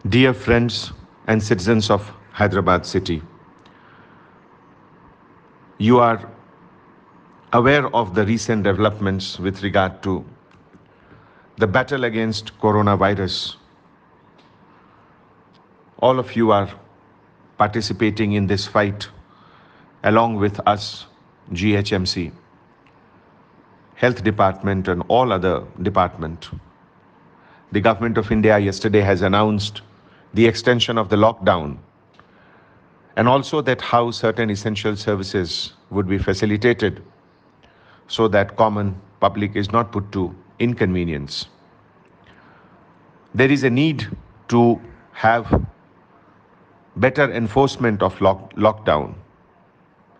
Dear friends and citizens of Hyderabad city, you are aware of the recent developments with regard to the battle against coronavirus. All of you are participating in this fight along with us, GHMC, Health Department and all other department. The Government of India yesterday has announced the extension of the lockdown and also that how certain essential services would be facilitated so that common public is not put to inconvenience. There is a need to have better enforcement of lockdown,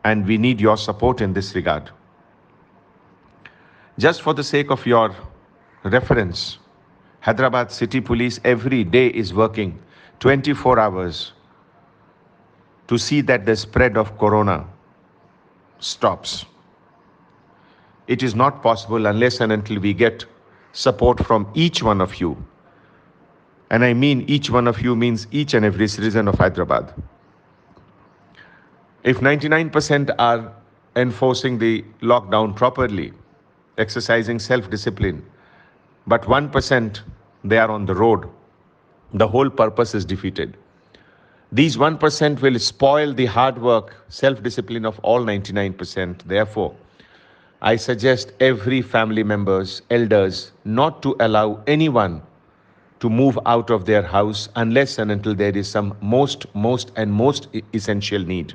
and we need your support in this regard. Just for the sake of your reference, Hyderabad City Police every day is working 24 hours to see that the spread of corona stops. It is not possible unless and until we get support from each one of you. And I mean each one of you means each and every citizen of Hyderabad. If 99% are enforcing the lockdown properly, exercising self-discipline, but 1% they are on the road, the whole purpose is defeated. These 1% will spoil the hard work, self-discipline of all 99%. Therefore, I suggest every family members, elders, not to allow anyone to move out of their house unless and until there is some most essential need.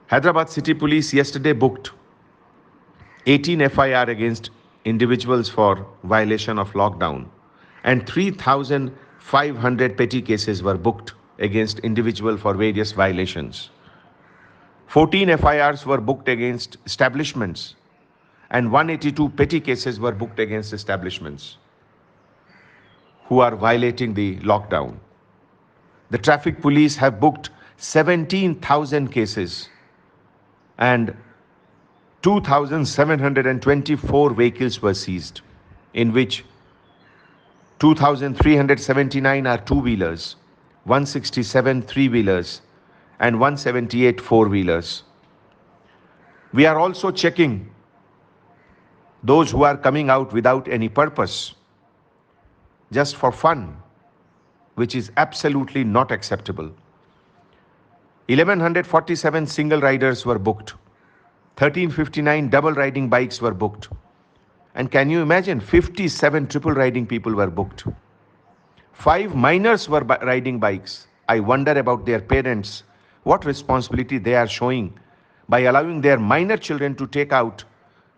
Hyderabad City Police yesterday booked 18 FIR against individuals for violation of lockdown, and 3,500 petty cases were booked against individuals for various violations. 14 FIRs were booked against establishments, and 182 petty cases were booked against establishments who are violating the lockdown. The traffic police have booked 17,000 cases and 2,724 vehicles were seized, in which 2,379 are two-wheelers, 167 three-wheelers, and 178 four-wheelers. We are also checking those who are coming out without any purpose, just for fun, which is absolutely not acceptable. 1,147 single riders were booked. 1,359 double riding bikes were booked. And can you imagine, 57 triple riding people were booked. 5 minors were riding bikes. I wonder about their parents, what responsibility they are showing by allowing their minor children to take out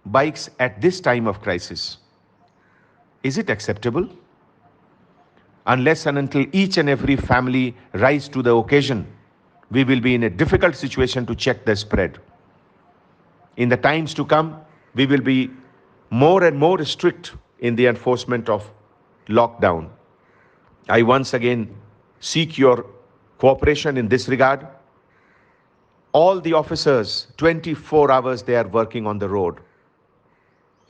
bikes at this time of crisis. Is it acceptable? Unless and until each and every family rise to the occasion, we will be in a difficult situation to check the spread. In the times to come, we will be more and more strict in the enforcement of lockdown. I once again seek your cooperation in this regard. All the officers, 24 hours they are working on the road,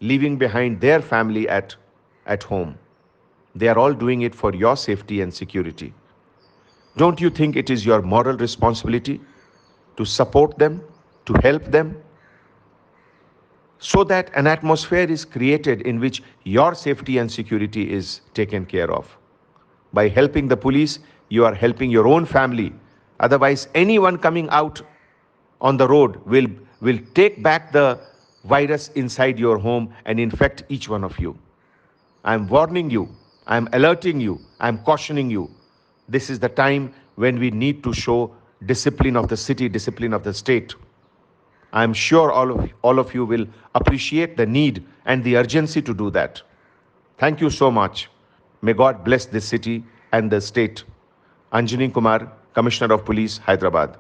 leaving behind their family at home. They are all doing it for your safety and security. Don't you think it is your moral responsibility to support them, to help them, so that an atmosphere is created in which your safety and security is taken care of? By helping the police, you are helping your own family. Otherwise, anyone coming out on the road will take back the virus inside your home and infect each one of you. I'm warning you, I'm alerting you, I'm cautioning you. This is the time when we need to show discipline of the city, discipline of the state. I'm sure all of you will appreciate the need and the urgency to do that. Thank you so much. May God bless this city and the state. Anjani Kumar, Commissioner of Police, Hyderabad.